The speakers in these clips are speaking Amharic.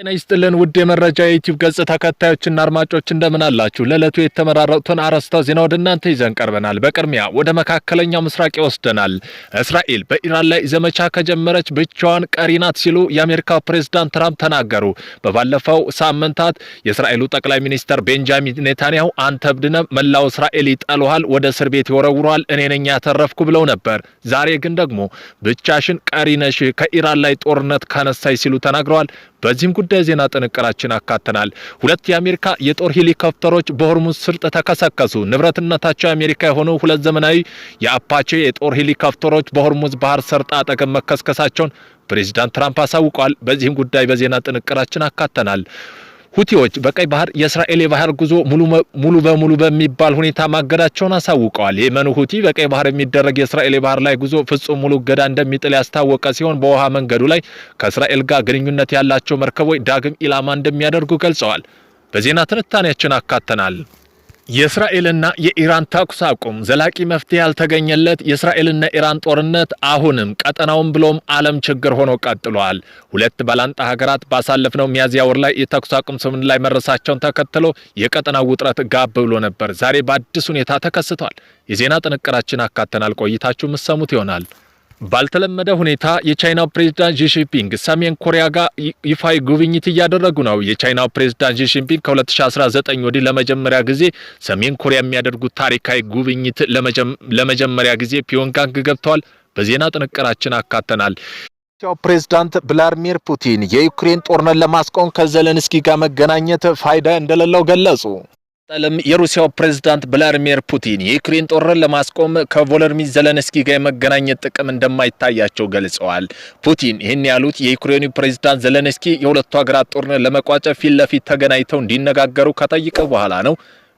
ጤና ይስጥልን ውድ የመረጃ የዩቲዩብ ገጽ ተከታዮችና አድማጮች እንደምን አላችሁ? ለዕለቱ የተመራረጡትን አርዕስተ ዜና ወደ እናንተ ይዘን ቀርበናል። በቅድሚያ ወደ መካከለኛው ምስራቅ ይወስደናል። እስራኤል በኢራን ላይ ዘመቻ ከጀመረች ብቻዋን ቀሪ ናት ሲሉ የአሜሪካው ፕሬዝዳንት ትራምፕ ተናገሩ። በባለፈው ሳምንታት የእስራኤሉ ጠቅላይ ሚኒስትር ቤንጃሚን ኔታንያሁ አንተ ብድነ መላው እስራኤል ይጠሉሃል፣ ወደ እስር ቤት ይወረውራል፣ እኔ ነኝ ያተረፍኩ ብለው ነበር። ዛሬ ግን ደግሞ ብቻሽን ቀሪ ነሽ ከኢራን ላይ ጦርነት ካነሳይ ሲሉ ተናግረዋል። በዚህም ጉዳይ ዜና ጥንቅራችን አካተናል። ሁለት የአሜሪካ የጦር ሄሊኮፕተሮች በሆርሙዝ ስርጥ ተከሰከሱ። ንብረትነታቸው የአሜሪካ የሆኑ ሁለት ዘመናዊ የአፓቼ የጦር ሄሊኮፕተሮች በሆርሙዝ ባህር ሰርጥ አጠገብ መከስከሳቸውን ፕሬዝዳንት ትራምፕ አሳውቀዋል። በዚህም ጉዳይ በዜና ጥንቅራችን አካተናል። ሁቲዎች በቀይ ባህር የእስራኤል የባህር ጉዞ ሙሉ በሙሉ በሚባል ሁኔታ ማገዳቸውን አሳውቀዋል። የየመኑ ሁቲ በቀይ ባህር የሚደረግ የእስራኤል የባህር ላይ ጉዞ ፍጹም ሙሉ እገዳ እንደሚጥል ያስታወቀ ሲሆን በውሃ መንገዱ ላይ ከእስራኤል ጋር ግንኙነት ያላቸው መርከቦች ዳግም ኢላማ እንደሚያደርጉ ገልጸዋል። በዜና ትንታኔያችን አካተናል። የእስራኤልና የኢራን ተኩስ አቁም ዘላቂ መፍትሄ ያልተገኘለት የእስራኤልና ኢራን ጦርነት አሁንም ቀጠናውን ብሎም ዓለም ችግር ሆኖ ቀጥሏል። ሁለት ባላንጣ ሀገራት ባሳለፍነው ሚያዝያ ወር ላይ የተኩስ አቁም ስምምነት ላይ መረሳቸውን ተከትሎ የቀጠናው ውጥረት ጋብ ብሎ ነበር። ዛሬ በአዲስ ሁኔታ ተከስቷል። የዜና ጥንቅራችን አካተናል። ቆይታችሁ የምትሰሙት ይሆናል። ባልተለመደ ሁኔታ የቻይናው ፕሬዝዳንት ዢ ጂንፒንግ ሰሜን ኮሪያ ጋር ይፋዊ ጉብኝት እያደረጉ ነው። የቻይናው ፕሬዝዳንት ዢ ጂንፒንግ ከ2019 ወዲህ ለመጀመሪያ ጊዜ ሰሜን ኮሪያ የሚያደርጉት ታሪካዊ ጉብኝት ለመጀመሪያ ጊዜ ፒዮንጋንግ ገብተዋል። በዜና ጥንቅራችን አካተናል። ፕሬዝዳንት ቭላድሚር ፑቲን የዩክሬን ጦርነት ለማስቆም ከዘለንስኪ ጋር መገናኘት ፋይዳ እንደሌለው ገለጹ። የሩሲያው ፕሬዝዳንት ቭላድሚር ፑቲን የዩክሬን ጦርነት ለማስቆም ከቮሎዲሚር ዘለንስኪ ጋር የመገናኘት ጥቅም እንደማይታያቸው ገልጸዋል። ፑቲን ይህን ያሉት የዩክሬኑ ፕሬዝዳንት ዘለንስኪ የሁለቱ ሀገራት ጦርነት ለመቋጨት ፊት ለፊት ተገናኝተው እንዲነጋገሩ ከጠየቀ በኋላ ነው።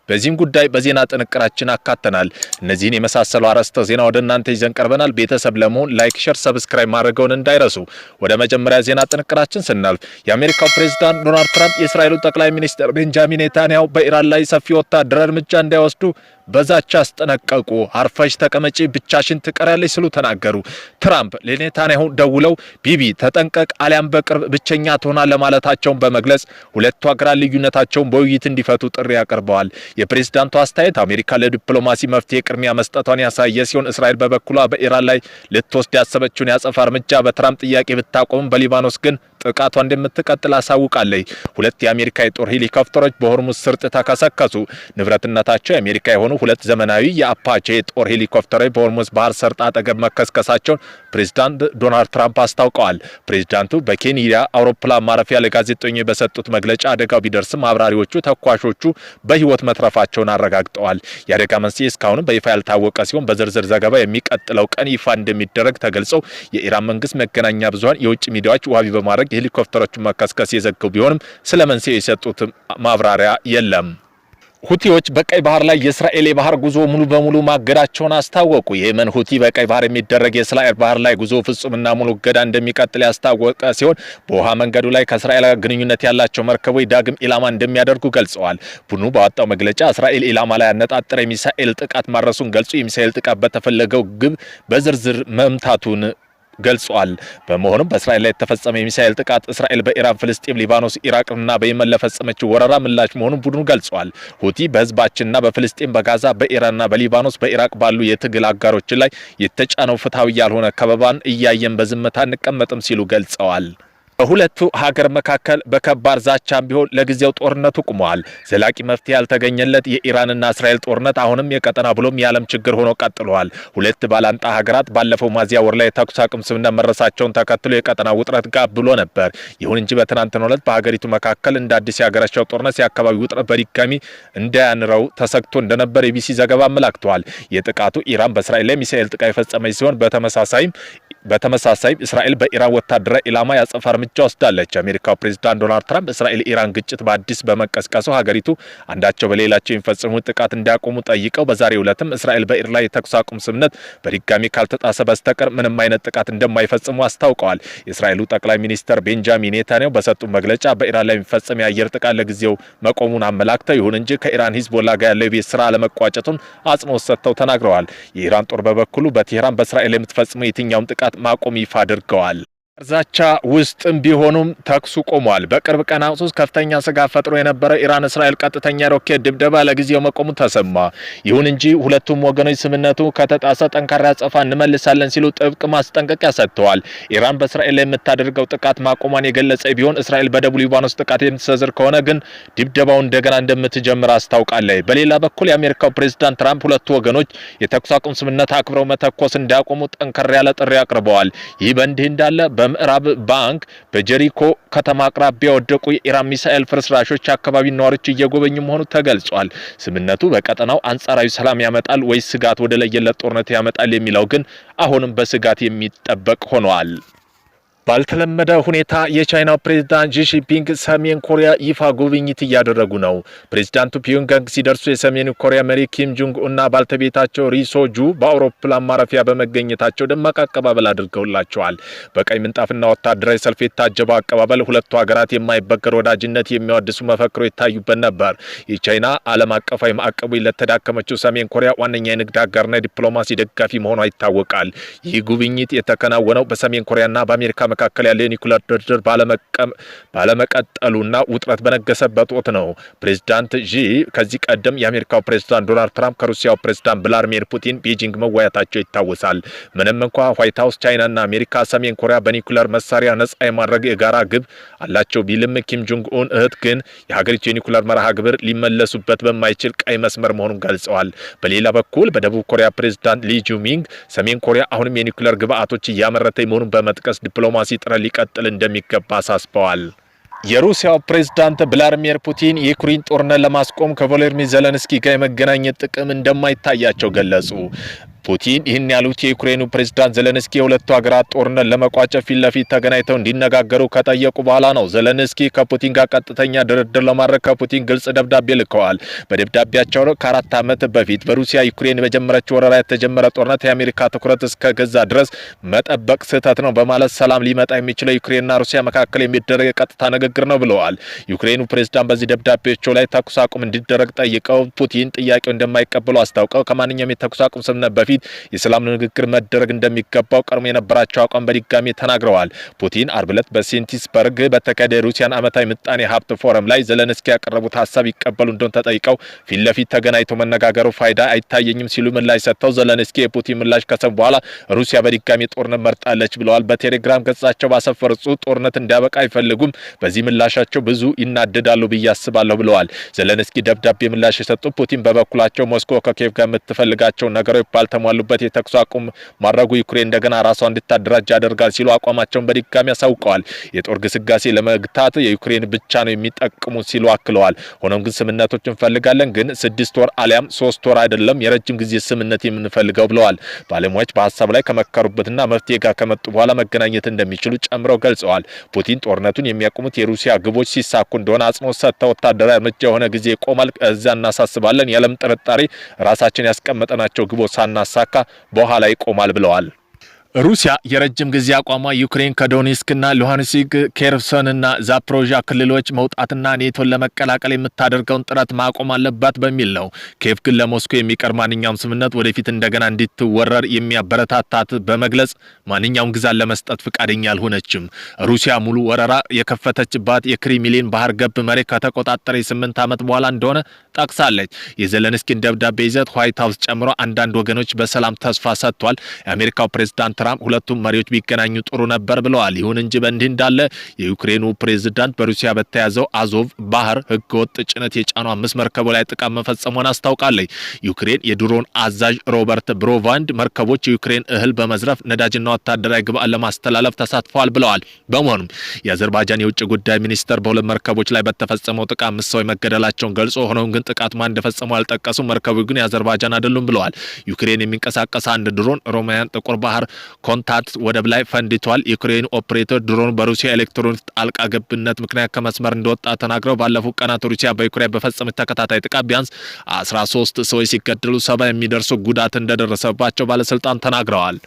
በዚህም ጉዳይ በዜና ጥንቅራችን አካተናል። እነዚህን የመሳሰሉ አርዕስተ ዜና ወደ እናንተ ይዘን ቀርበናል። ቤተሰብ ለመሆን ላይክ፣ ሼር፣ ሰብስክራይብ ማድረግዎን እንዳይረሱ። ወደ መጀመሪያ ዜና ጥንቅራችን ስናልፍ የአሜሪካው ፕሬዝዳንት ዶናልድ ትራምፕ የእስራኤሉ ጠቅላይ ሚኒስትር ቤንጃሚን ኔታንያሁ በኢራን ላይ ሰፊ ወታደራዊ እርምጃ እንዳይወስዱ በዛቻ አስጠነቀቁ። አርፈሽ ተቀመጪ፣ ብቻሽን ትቀሪያለሽ ሲሉ ተናገሩ። ትራምፕ ለኔታንያሁ ደውለው ቢቢ ተጠንቀቅ አሊያም በቅርብ ብቸኛ ትሆናለህ ማለታቸውን በመግለጽ ሁለቱ ሀገራት ልዩነታቸውን በውይይት እንዲፈቱ ጥሪ አቅርበዋል። የፕሬዝዳንቱ አስተያየት አሜሪካ ለዲፕሎማሲ መፍትሄ ቅድሚያ መስጠቷን ያሳየ ሲሆን እስራኤል በበኩሏ በኢራን ላይ ልትወስድ ያሰበችውን ያጸፋ እርምጃ በትራምፕ ጥያቄ ብታቆም በሊባኖስ ግን ጥቃቷ እንደምትቀጥል አሳውቃለች። ሁለት የአሜሪካ የጦር ሄሊኮፕተሮች በሆርሙዝ ስርጥ ተከሰከሱ። ንብረትነታቸው የአሜሪካ የሆኑ ሁለት ዘመናዊ የአፓቼ የጦር ሄሊኮፕተሮች በሆርሙዝ ባህር ሰርጥ አጠገብ መከስከሳቸውን ፕሬዝዳንት ዶናልድ ትራምፕ አስታውቀዋል። ፕሬዝዳንቱ በኬንያ አውሮፕላን ማረፊያ ለጋዜጠኞች በሰጡት መግለጫ አደጋው ቢደርስም አብራሪዎቹ ተኳሾቹ በህይወት መትረፋቸውን አረጋግጠዋል። የአደጋ መንስኤ እስካሁን በይፋ ያልታወቀ ሲሆን በዝርዝር ዘገባ የሚቀጥለው ቀን ይፋ እንደሚደረግ ተገልጸው የኢራን መንግስት መገናኛ ብዙሃን የውጭ ሚዲያዎች ዋቢ በማድረግ የሄሊኮፕተሮቹ መከስከስ የዘገቡ ቢሆንም ስለ መንስኤው የሰጡት ማብራሪያ የለም። ሁቲዎች በቀይ ባህር ላይ የእስራኤል የባህር ጉዞ ሙሉ በሙሉ ማገዳቸውን አስታወቁ። የየመን ሁቲ በቀይ ባህር የሚደረግ የእስራኤል ባህር ላይ ጉዞ ፍጹምና ሙሉ እገዳ እንደሚቀጥል ያስታወቀ ሲሆን በውሃ መንገዱ ላይ ከእስራኤል ጋር ግንኙነት ያላቸው መርከቦች ዳግም ኢላማ እንደሚያደርጉ ገልጸዋል። ቡድኑ ባወጣው መግለጫ እስራኤል ኢላማ ላይ ያነጣጠረ የሚሳኤል ጥቃት ማድረሱን ገልጾ የሚሳኤል ጥቃት በተፈለገው ግብ በዝርዝር መምታቱን ገልጿል። በመሆኑም በእስራኤል ላይ የተፈጸመ የሚሳኤል ጥቃት እስራኤል በኢራን፣ ፍልስጤም፣ ሊባኖስ፣ ኢራቅና በየመን ለፈጸመችው ወረራ ምላሽ መሆኑን ቡድኑ ገልጿል። ሁቲ በህዝባችንና በፍልስጤም፣ በጋዛ፣ በኢራንና በሊባኖስ፣ በኢራቅ ባሉ የትግል አጋሮች ላይ የተጫነው ፍትሃዊ ያልሆነ ከበባን እያየን በዝምታ እንቀመጥም ሲሉ ገልጸዋል። በሁለቱ ሀገር መካከል በከባድ ዛቻም ቢሆን ለጊዜው ጦርነቱ ቆመዋል። ዘላቂ መፍትሄ ያልተገኘለት የኢራንና እስራኤል ጦርነት አሁንም የቀጠና ብሎም የዓለም ችግር ሆኖ ቀጥሏል። ሁለት ባላንጣ ሀገራት ባለፈው ሚያዝያ ወር ላይ የተኩስ አቁም ስምምነት መረሳቸውን ተከትሎ የቀጠና ውጥረት ጋብ ብሎ ነበር። ይሁን እንጂ በትናንትናው ዕለት በሀገሪቱ መካከል እንደ አዲስ ያገረሸው ጦርነት የአካባቢው ውጥረት በድጋሚ እንዳያንረው ተሰግቶ እንደነበር የቢሲ ዘገባ አመላክቷል። የጥቃቱ ኢራን በእስራኤል ላይ ሚሳኤል ጥቃት የፈጸመች ሲሆን በተመሳሳይ እስራኤል በኢራን ወታደራዊ ኢላማ ያጸፋ እርምጃ ወስዳለች። የአሜሪካው ፕሬዝዳንት ዶናልድ ትራምፕ እስራኤል ኢራን ግጭት በአዲስ በመቀስቀሱ ሀገሪቱ አንዳቸው በሌላቸው የሚፈጽሙት ጥቃት እንዲያቆሙ ጠይቀው በዛሬው ዕለትም እስራኤል በኢራን ላይ የተኩስ አቁም ስምምነት በድጋሚ ካልተጣሰ በስተቀር ምንም አይነት ጥቃት እንደማይፈጽሙ አስታውቀዋል። የእስራኤሉ ጠቅላይ ሚኒስትር ቤንጃሚን ኔታንያሁ በሰጡት መግለጫ በኢራን ላይ የሚፈጸም የአየር ጥቃት ለጊዜው መቆሙን አመላክተው ይሁን እንጂ ከኢራን ሂዝቦላ ጋር ያለው የቤት ስራ አለመቋጨቱን አጽንኦት ሰጥተው ተናግረዋል። የኢራን ጦር በበኩሉ በቴህራን በእስራኤል የምትፈጽመው የትኛውም ጥቃት ማቆም ይፋ አድርገዋል። ዛቻ ውስጥም ቢሆኑም ተኩሱ ቆሟል። በቅርብ ቀናት ውስጥ ከፍተኛ ስጋት ፈጥሮ የነበረ ኢራን እስራኤል ቀጥተኛ ሮኬት ድብደባ ለጊዜው መቆሙ ተሰማ። ይሁን እንጂ ሁለቱም ወገኖች ስምምነቱ ከተጣሰ ጠንካራ አጸፋ እንመልሳለን ሲሉ ጥብቅ ማስጠንቀቂያ ሰጥተዋል። ኢራን በእስራኤል ላይ የምታደርገው ጥቃት ማቆሟን የገለጸ ቢሆን እስራኤል በደቡብ ሊባኖስ ጥቃት የምትሰነዝር ከሆነ ግን ድብደባው እንደገና እንደምትጀምር አስታውቃለች። በሌላ በኩል የአሜሪካው ፕሬዝዳንት ትራምፕ ሁለቱ ወገኖች የተኩስ አቁም ስምምነት አክብረው መተኮስ እንዲያቆሙ ጠንከር ያለ ጥሪ አቅርበዋል። ይህ በእንዲህ እንዳለ በምዕራብ ባንክ በጀሪኮ ከተማ አቅራቢያ ወደቁ የኢራን ሚሳኤል ፍርስራሾች አካባቢ ነዋሪዎች እየጎበኙ መሆኑ ተገልጿል። ስምምነቱ በቀጠናው አንጻራዊ ሰላም ያመጣል ወይስ ስጋት ወደ ለየለት ጦርነት ያመጣል የሚለው ግን አሁንም በስጋት የሚጠበቅ ሆኗል። ባልተለመደ ሁኔታ የቻይናው ፕሬዝዳንት ጂ ጂንፒንግ ሰሜን ኮሪያ ይፋ ጉብኝት እያደረጉ ነው። ፕሬዝዳንቱ ፒዮንግያንግ ሲደርሱ የሰሜን ኮሪያ መሪ ኪም ጆንግ ኡንና ባልተቤታቸው ሪ ሶጁ በአውሮፕላን ማረፊያ በመገኘታቸው ደማቅ አቀባበል አድርገውላቸዋል። በቀይ ምንጣፍና ወታደራዊ ሰልፍ የታጀበው አቀባበል ሁለቱ ሀገራት የማይበገር ወዳጅነት የሚያወድሱ መፈክሮች ይታዩበት ነበር። የቻይና ዓለም አቀፋዊ ማዕቀቡ ለተዳከመችው ሰሜን ኮሪያ ዋነኛ የንግድ አጋርና ዲፕሎማሲ ደጋፊ መሆኗ ይታወቃል። ይህ ጉብኝት የተከናወነው በሰሜን ኮሪያና በአሜሪካ መካከል ያለ የኒኩሌር ድርድር ባለመቀጠሉና ውጥረት በነገሰበት ወቅት ነው። ፕሬዝዳንት ጂ ከዚህ ቀደም የአሜሪካው ፕሬዝዳንት ዶናልድ ትራምፕ ከሩሲያው ፕሬዝዳንት ቭላድሚር ፑቲን ቤጂንግ መወያየታቸው ይታወሳል። ምንም እንኳ ዋይት ሃውስ ቻይናና አሜሪካ ሰሜን ኮሪያ በኒኩሌር መሳሪያ ነጻ የማድረግ የጋራ ግብ አላቸው ቢልም ኪም ጆንግ ኡን እህት ግን የሀገሪቱ የኒኩሌር መርሃ ግብር ሊመለሱበት በማይችል ቀይ መስመር መሆኑን ገልጸዋል። በሌላ በኩል በደቡብ ኮሪያ ፕሬዝዳንት ሊ ጁሚንግ ሰሜን ኮሪያ አሁንም የኒኩሌር ግብአቶች እያመረተ መሆኑን በመጥቀስ ዲፕሎማሲ ጥረት ሊቀጥል እንደሚገባ አሳስበዋል። የሩሲያው ፕሬዝዳንት ቭላድሚር ፑቲን የዩክሬን ጦርነት ለማስቆም ከቮሎዲሚር ዜሌንስኪ ጋር የመገናኘት ጥቅም እንደማይታያቸው ገለጹ። ፑቲን ይህን ያሉት የዩክሬኑ ፕሬዝዳንት ዜሌንስኪ የሁለቱ ሀገራት ጦርነት ለመቋጨት ፊት ለፊት ተገናኝተው እንዲነጋገሩ ከጠየቁ በኋላ ነው። ዜሌንስኪ ከፑቲን ጋር ቀጥተኛ ድርድር ለማድረግ ከፑቲን ግልጽ ደብዳቤ ልከዋል። በደብዳቤያቸው ከ4 ዓመት በፊት በሩሲያ ዩክሬን በጀመረችው ወረራ የተጀመረ ጦርነት የአሜሪካ ትኩረት እስከ ገዛ ድረስ መጠበቅ ስህተት ነው በማለት ሰላም ሊመጣ የሚችለው ዩክሬንና ሩሲያ መካከል የሚደረግ የቀጥታ ንግግር ነው ብለዋል። ዩክሬኑ ፕሬዝዳንት በዚህ ደብዳቤያቸው ላይ ተኩስ አቁም እንዲደረግ ጠይቀው ፑቲን ጥያቄው እንደማይቀበሉ አስታውቀው ከማንኛውም የተኩስ አቁም ስምምነት በፊት የሰላም ንግግር መደረግ እንደሚገባው ቀድሞ የነበራቸው አቋም በድጋሚ ተናግረዋል። ፑቲን አርብ ዕለት በሴንቲስበርግ በተካሄደ የሩሲያን ዓመታዊ ምጣኔ ሀብት ፎረም ላይ ዜሌንስኪ ያቀረቡት ሀሳብ ይቀበሉ እንደሆነ ተጠይቀው ፊት ለፊት ተገናኝተው መነጋገሩ ፋይዳ አይታየኝም ሲሉ ምላሽ ሰጥተው ዜሌንስኪ የፑቲን ምላሽ ከሰሙ በኋላ ሩሲያ በድጋሚ ጦርነት መርጣለች ብለዋል። በቴሌግራም ገጻቸው ባሰፈሩት ጦርነት እንዲያበቃ አይፈልጉም፣ በዚህ ምላሻቸው ብዙ ይናደዳሉ ብዬ አስባለሁ ብለዋል። ዜሌንስኪ ደብዳቤ ምላሽ የሰጡት ፑቲን በበኩላቸው ሞስኮ ከኪየቭ ጋር የምትፈልጋቸው ነገሮች ባልተሟሉበት የተኩስ አቁም ማድረጉ ዩክሬን እንደገና ራሷን እንድታደራጅ ያደርጋል ሲሉ አቋማቸውን በድጋሚ አሳውቀዋል። የጦር ግስጋሴ ለመግታት የዩክሬን ብቻ ነው የሚጠቅሙት ሲሉ አክለዋል። ሆኖም ግን ስምምነቶችን እንፈልጋለን፣ ግን 6 ወር አሊያም 3 ወር አይደለም የረጅም ጊዜ ስምምነት የምንፈልገው ብለዋል። ባለሙያዎች በሀሳብ ላይ ከመከሩበትና መፍትሄ ጋር ከመጡ በኋላ መገናኘት እንደሚችሉ ጨምረው ገልጸዋል። ፑቲን ጦርነቱን የሚያቆሙት የሩሲያ ግቦች ሲሳኩ እንደሆነ አጽንኦት ሰጥተው ወታደራዊ እርምጃ የሆነ ጊዜ ይቆማል፣ እዛ እናሳስባለን፣ ያለም ጥርጣሬ ራሳችን ያስቀመጠናቸው ግቦች ሳናሳካ በኋላ ይቆማል ብለዋል። ሩሲያ የረጅም ጊዜ አቋሟ ዩክሬን ከዶኔስክና ሉሃንስክ ኬርሶንና ዛፖሮዥያ ክልሎች መውጣትና ኔቶን ለመቀላቀል የምታደርገውን ጥረት ማቆም አለባት በሚል ነው። ኪየቭ ግን ለሞስኮ የሚቀር ማንኛውም ስምምነት ወደፊት እንደገና እንድትወረር የሚያበረታታት በመግለጽ ማንኛውም ግዛት ለመስጠት ፍቃደኛ አልሆነችም። ሩሲያ ሙሉ ወረራ የከፈተችባት የክሪምሊን ባህር ገብ መሬት ከተቆጣጠረ 8 ዓመት በኋላ እንደሆነ ጠቅሳለች። የዜሌንስኪን ደብዳቤ ይዘት ዋይት ሃውስ ጨምሮ አንዳንድ ወገኖች በሰላም ተስፋ ሰጥቷል። የአሜሪካው ፕሬዝዳንት ትራምፕ ሁለቱም መሪዎች ቢገናኙ ጥሩ ነበር ብለዋል። ይሁን እንጂ በእንዲህ እንዳለ የዩክሬኑ ፕሬዝዳንት በሩሲያ በተያዘው አዞቭ ባህር ህገወጥ ጭነት የጫኑ 5 መርከቦች ላይ ጥቃት መፈጸሙን አስታውቃለች። ዩክሬን የድሮን አዛዥ ሮበርት ብሮቫንድ መርከቦች የዩክሬን እህል በመዝረፍ ነዳጅና ወታደራዊ ግብአት ለማስተላለፍ ተሳትፈዋል ብለዋል። በመሆኑም የአዘርባይጃን የውጭ ጉዳይ ሚኒስተር በሁለት መርከቦች ላይ በተፈጸመው ጥቃት 5 ሰዎች መገደላቸውን ገልጾ ሆኖም ግን ጥቃት ማን እንደፈጸመው አልጠቀሱም። መርከቦች ግን የአዘርባይጃን አይደሉም ብለዋል። ዩክሬን የሚንቀሳቀስ አንድ ድሮን ሮማያን ጥቁር ባህር ኮንታክት ወደብ ላይ ፈንድቷል። የዩክሬን ኦፕሬተር ድሮን በሩሲያ ኤሌክትሮኒክስ ጣልቃ ገብነት ምክንያት ከመስመር እንደወጣ ተናግረው ባለፉት ቀናት ሩሲያ በዩክሬን በፈጸመች ተከታታይ ጥቃት ቢያንስ 13 ሰዎች ሲገደሉ 70 የሚደርሱ ጉዳት እንደደረሰባቸው ባለስልጣን ተናግረዋል።